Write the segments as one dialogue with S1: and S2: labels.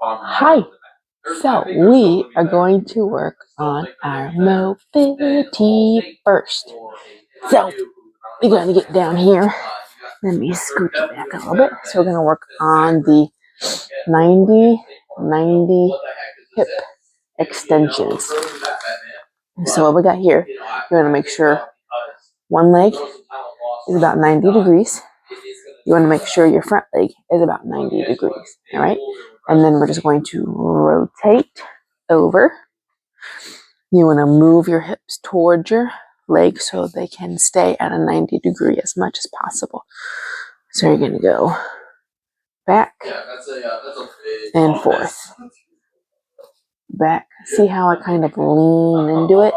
S1: Hi. So we are going to work on our mobility first. So we're going to get down here. Let me scoot you back a little bit. So we're going to work on the 90 hip extensions. So what we got here, you're going to make sure one leg is about 90 degrees. You want to make sure your front leg is about 90 degrees. All right. And then we're just going to rotate over. You want to move your hips towards your legs so they can stay at a 90 degree as much as possible. So you're going to go back and forth. Back. See how I kind of lean into it?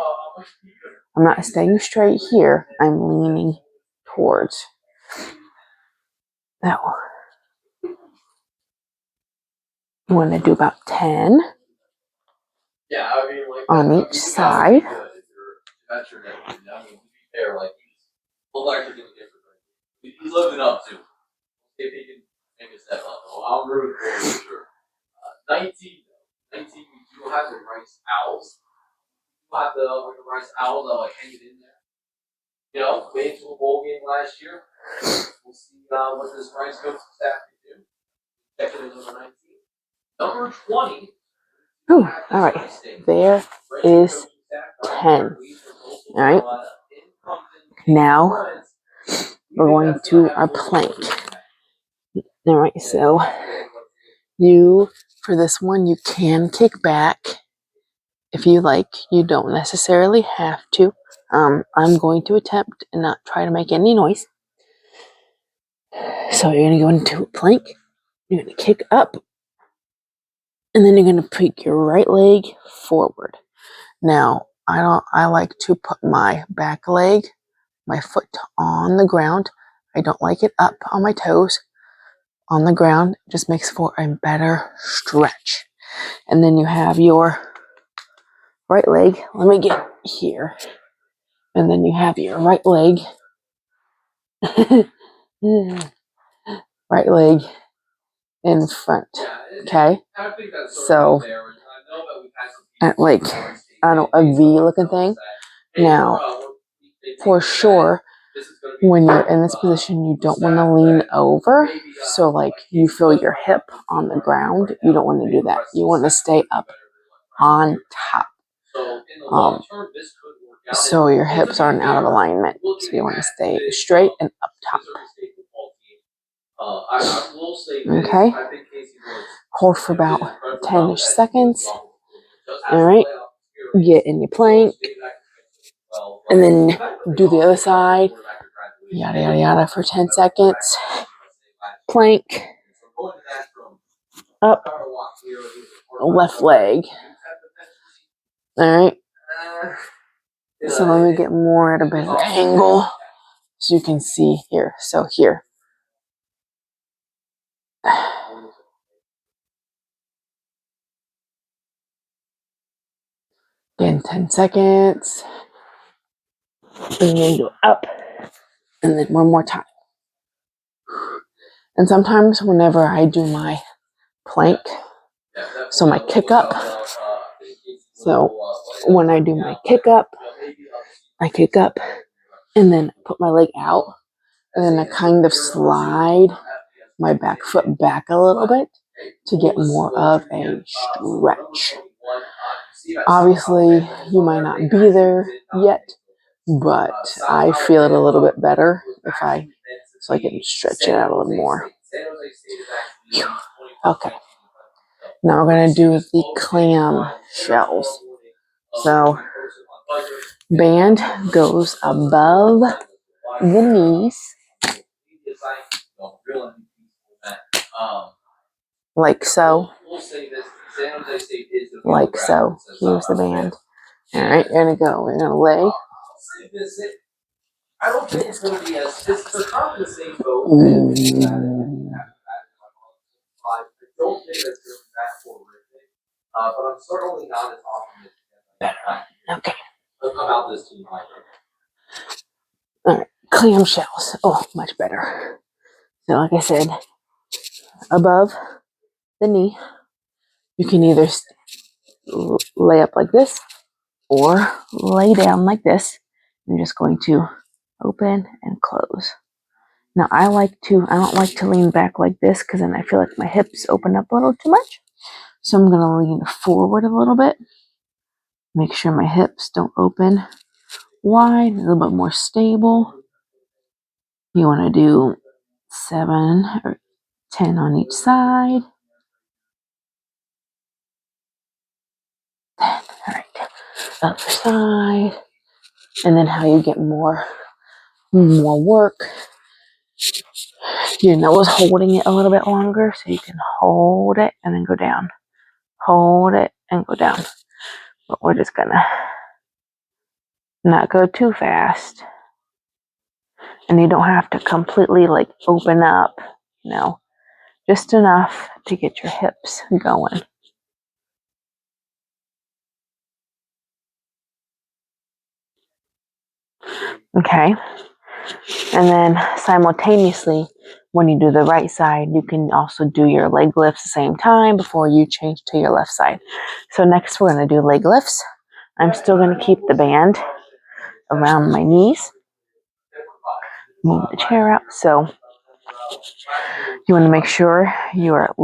S1: I'm not staying straight here. I'm leaning towards that one. You want to do about 10 on each side. He's living up to. If he can make a step up. I'm rooting for him for sure. 19, we do have the rice owls. We have the rice owls that like hang it in there. You know, made to a bowl game last year. We'll see what this rice coach staff can do. Check it in number 19. Number 20. Ooh, all right. There is 10. All right. Now we're going to our plank. All right, so for this one, you can kick back if you like. You don't necessarily have to. I'm going to attempt and not try to make any noise. So you're going to go into a plank. You're going to kick up. And then you're going to put your right leg forward. Now, I like to put my back leg, my foot on the ground. I don't like it up on my toes. On the ground, it just makes for a better stretch. And then you have your right leg. Let me get here. And then you have your right leg. Right leg in front. Okay? So, like, I don't know, a V looking thing. Now, for sure, when you're in this position, you don't want to lean over. So, like, you feel your hip on the ground. You don't want to do that. You want to stay up on top. So your hips aren't out of alignment. So you want to stay straight and up top. Okay. Hold for about 10-ish seconds. All right. Get in your plank. And then do the other side. Yada, yada, yada for 10 seconds. Plank. Up. Left leg. All right. So let me get more at a better angle so you can see here. So here. Again, 10 seconds. And then go up. And then one more time. And sometimes whenever I do my plank, so my kick up. So when I do my kick up, I kick up and then put my leg out. And then I kind of slide my back foot back a little bit to get more of a stretch. Obviously, you might not be there yet, but I feel it a little bit better so I can stretch it out a little more. Okay. Now we're going to do the clam shells. So, band goes above the knees. Like so. Like so. Here's the band. All right, you're going to go. We're going to lay. Okay. All right, clam shells. Oh, much better. So, like I said, above the knee. You can either lay up like this or lay down like this. I'm just going to open and close. Now I don't like to lean back like this because then I feel like my hips open up a little too much. So I'm going to lean forward a little bit. Make sure my hips don't open wide, a little bit more stable. You want to do 7 or 10 on each side. All right, other side. And then how you get more work. Your nose holding it a little bit longer so you can hold it and then go down. Hold it and go down. But we're just gonna not go too fast. And you don't have to completely like open up, just enough to get your hips going. Okay. And then simultaneously, when you do the right side, you can also do your leg lifts at the same time before you change to your left side. So next we're going to do leg lifts. I'm still going to keep the band around my knees. Move the chair out. So you want to make sure your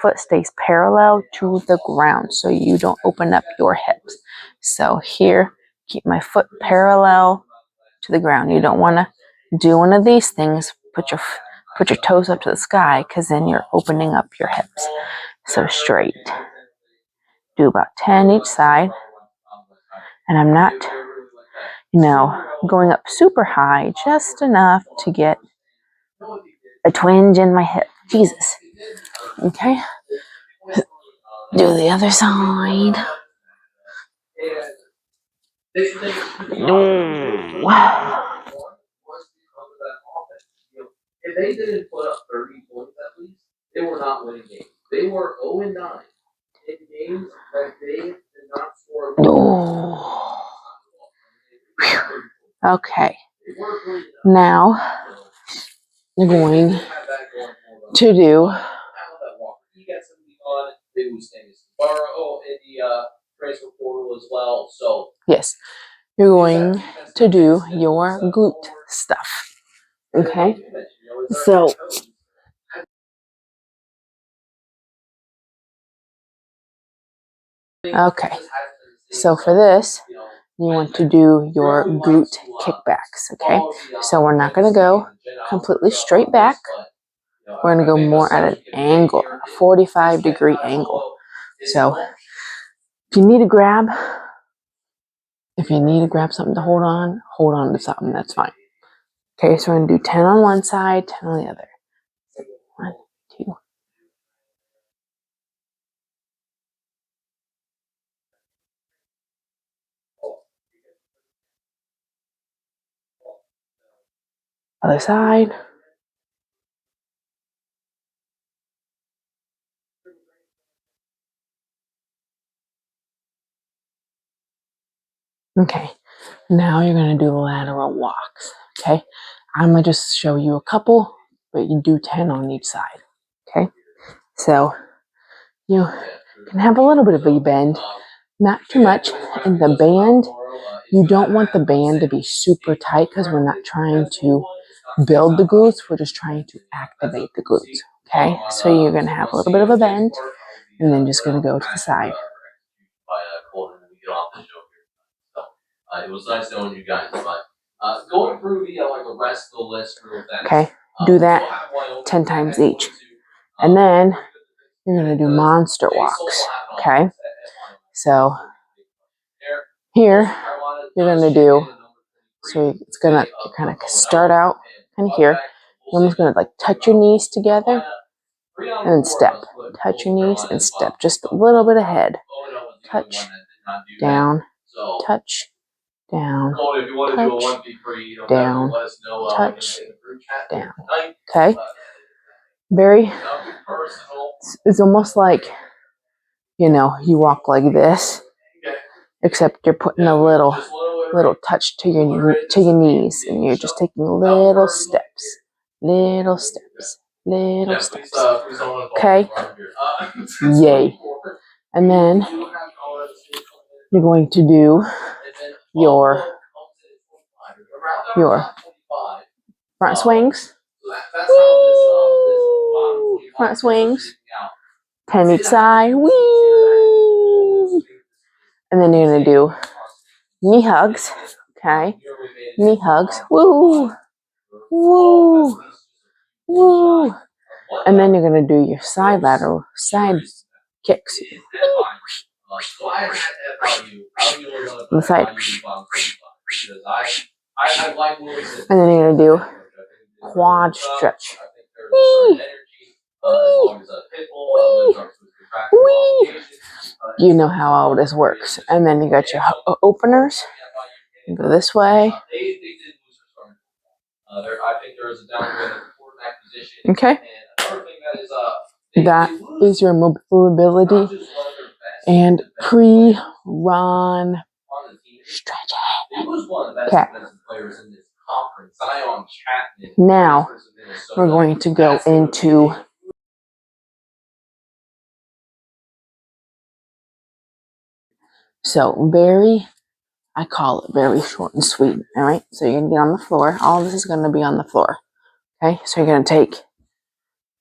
S1: foot stays parallel to the ground so you don't open up your hips. So here, keep my foot parallel to the ground. You don't want to do one of these things. Put your toes up to the sky because then you're opening up your hips. So straight. Do about 10 each side. And I'm not, going up super high, just enough to get a twinge in my hip. Jesus. Okay. Do the other side. If they didn't put up 30 points at least, they were not winning games. They were 0-9 in games that they did not score. Okay. Now you're going to do yes, you're going to do your glute stuff. Okay, so for this, you want to do your glute kickbacks. Okay, so we're not going to go completely straight back. We're going to go more at an angle, a 45-degree angle. So if you need to grab something to hold on to something, that's fine. Okay, so we're going to do 10 on one side, 10 on the other. 1, 2. Other side. Okay, now you're going to do lateral walks. Okay, I'm going to just show you a couple, but you do 10 on each side. Okay, so you can have a little bit of a bend, not too much. And the band, you don't want the band to be super tight because we're not trying to build the glutes, we're just trying to activate the glutes. Okay, so you're going to have a little bit of a bend and then just going to go to the side. It was nice knowing you guys, but going through the rest of the list real fast. Okay, do that 10 times each. And then you're going to do monster walks. Okay, so here you're going to do, so it's going to kind of start out kind of here. You're almost going to touch your knees together and then step. Touch your knees and step just a little bit ahead. Touch, down, touch, down, touch, down, touch, down. Okay? It's almost like, you walk like this, except you're putting a little touch to your knees, and you're just taking little steps. little steps. Okay? Yay. And then you're going to do your front swings. Whee! Front swings. 10 each side. Whee! And then you're going to do knee hugs. Okay? Knee hugs. Woo! Woo! Woo! And then you're going to do your side kicks. On the side. And then you're going to do quad stretch. Wee! Wee! Wee! Wee! You know how all this works. And then you got your openers. You go this way. Okay. That is your mobility and pre-run stretching. Okay. Now we're going to go into I call it very short and sweet. All right. So you're going to get on the floor. All of this is going to be on the floor. Okay. So you're going to take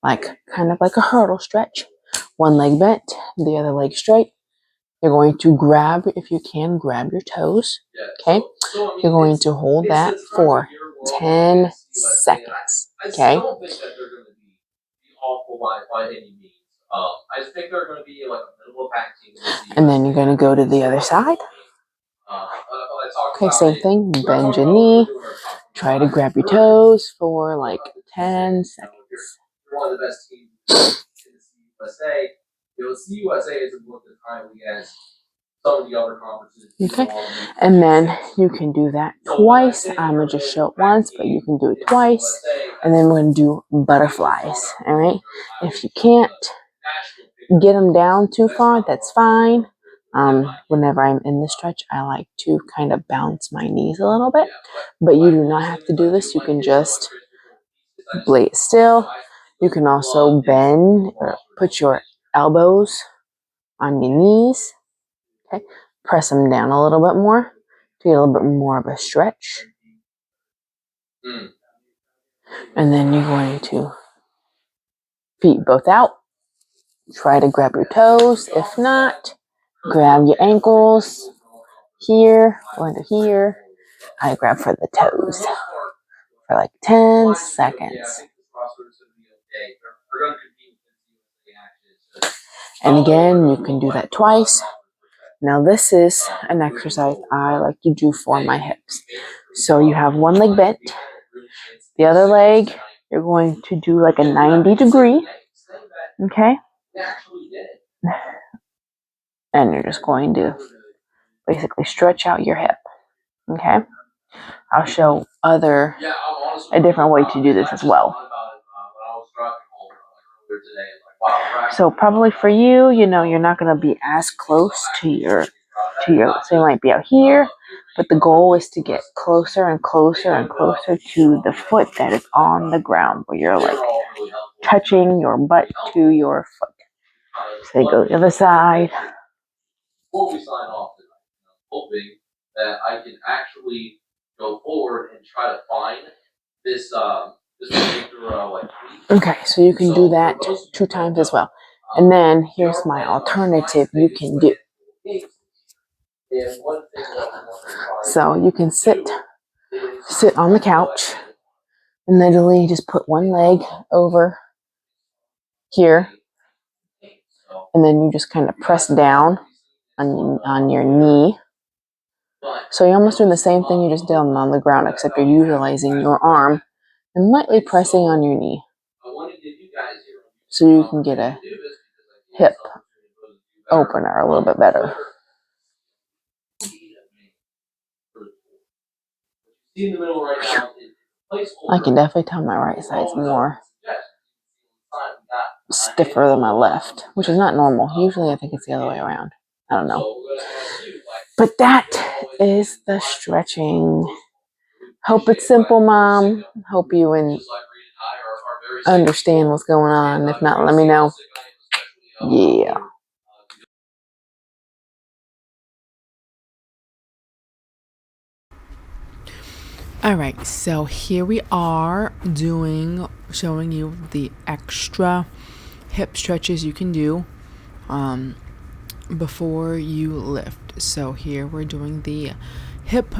S1: kind of like a hurdle stretch. One leg bent, the other leg straight. You're going to grab, if you can, grab your toes. Okay. You're going to hold that for 10 seconds. Okay. And then you're going to go to the other side. Okay, same thing. Bend your knee. Try to grab your toes for like 10 seconds. One of the best teams in the CUSA. CUSA isn't looked as highly as some of the other conferences. Okay, and then you can do that twice. I'm gonna just show it once, but you can do it twice. And then we're gonna do butterflies. All right. If you can't get them down too far, that's fine. Whenever I'm in the stretch, I like to kind of bounce my knees a little bit, but you do not have to do this. You can just lay it still. You can also bend or put your elbows on your knees. Okay, press them down a little bit more to get a little bit more of a stretch. And then you're going to feet both out. Try to grab your toes. If not, grab your ankles here or under here. I grab for the toes for like 10 seconds. And again, you can do that twice. Now this is an exercise I like to do for my hips. So you have one leg bent. The other leg, you're going to do like a 90 degree. Okay? And you're just going to basically stretch out your hip. Okay? I'll show a different way to do this as well. So probably for you, you're not going to be as close to your, so you might be out here, but the goal is to get closer and closer and closer to the foot that is on the ground, where you're like touching your butt to your foot. So you go to the other side. Before we sign off tonight, I'm hoping that I can actually go forward and try to find this particular Okay, so you can do that 2 times as well. And then here's my alternative you can do. So you can sit on the couch and literally just put one leg over here, and then you just kind of press down on your knee. So you're almost doing the same thing you just did on the ground, except you're utilizing your arm and lightly pressing on your knee. So you can get a hip opener a little bit better. I can definitely tell my right side's more stiffer than my left, which is not normal. Usually I think it's the other way around. I don't know. But that is the stretching. Hope it's simple, Mom. Hope you understand what's going on. If not, let me know. Yeah. All right, so here we are showing you the extra hip stretches you can do before you lift. So here we're doing the hip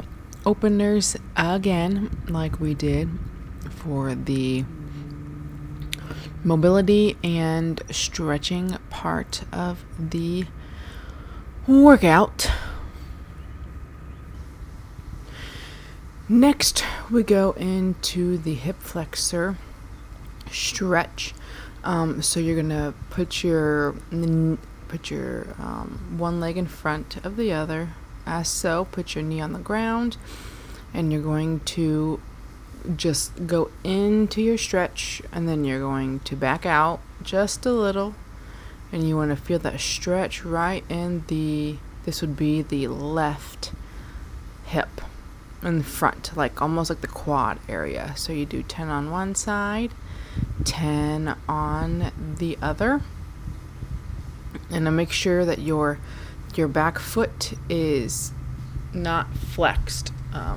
S1: openers again, like we did for the mobility and stretching part of the workout. Next, we go into the hip flexor stretch. So you're gonna put your one leg in front of the other, as so. Put your knee on the ground, and you're going to just go into your stretch, and then you're going to back out just a little, and you want to feel that stretch right in this would be the left hip in front, like almost like the quad area. So you do 10 on one side, 10 on the other, and then make sure that your back foot is not flexed,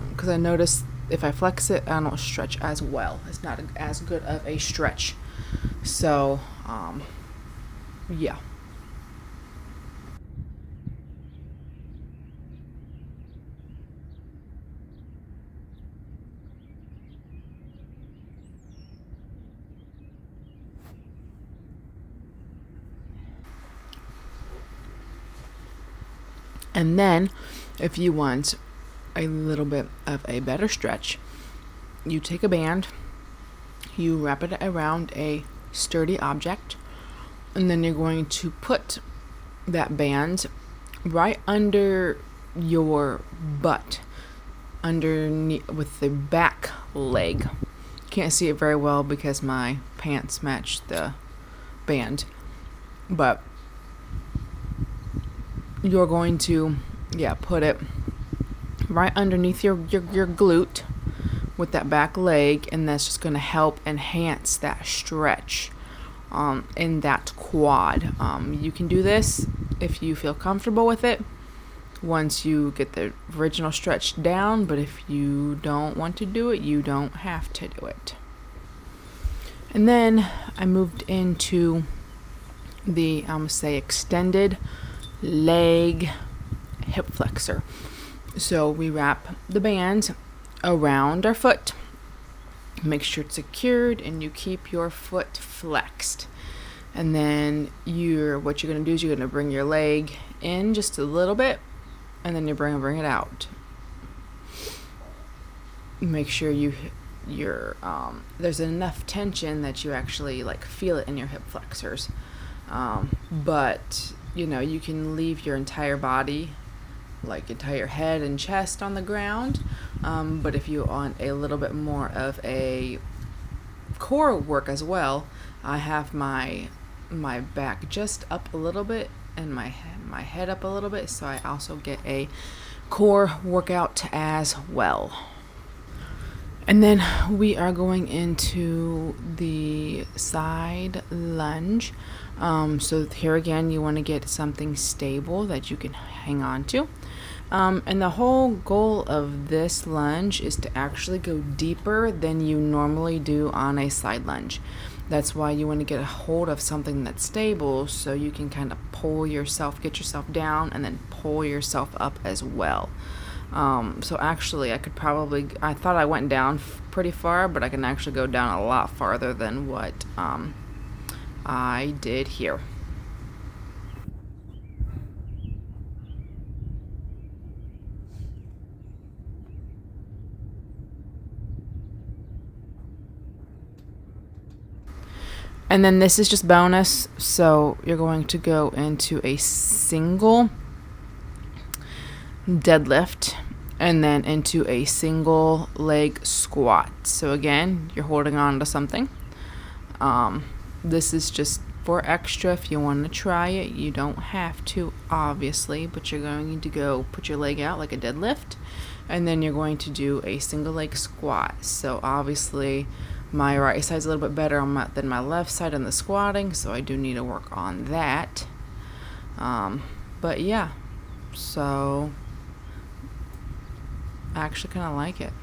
S1: because I notice if I flex it, I don't stretch as well. It's not as good of a stretch. So yeah. And then, if you want a little bit of a better stretch, you take a band, you wrap it around a sturdy object, and then you're going to put that band right under your butt, underneath with the back leg. Can't see it very well because my pants match the band, but you're going to put it right underneath your glute with that back leg, and that's just going to help enhance that stretch in that quad. You can do this if you feel comfortable with it once you get the original stretch down, but if you don't want to do it, you don't have to do it. And then I moved into the extended leg hip flexor. So we wrap the band around our foot, make sure it's secured, and you keep your foot flexed. And then what you're going to do is you're going to bring your leg in just a little bit, and then you bring it out. Make sure there's enough tension that you actually feel it in your hip flexors. But you can leave your entire body, entire head and chest on the ground. But if you want a little bit more of a core work as well, I have my back just up a little bit and my head up a little bit, so I also get a core workout as well. And then we are going into the side lunge. So here again, you want to get something stable that you can hang on to. And the whole goal of this lunge is to actually go deeper than you normally do on a side lunge. That's why you want to get a hold of something that's stable, so you can kind of get yourself down and then pull yourself up as well. So actually I thought I went down pretty far, but I can actually go down a lot farther than what I did here. And then this is just bonus, so you're going to go into a single deadlift and then into a single leg squat. So again, you're holding on to something. This is just for extra. If you want to try it, you don't have to, obviously, but you're going to go put your leg out like a deadlift, and then you're going to do a single leg squat. So obviously My right side's a little bit better than my left side on the squatting, so I do need to work on that. But yeah, so I actually kind of like it.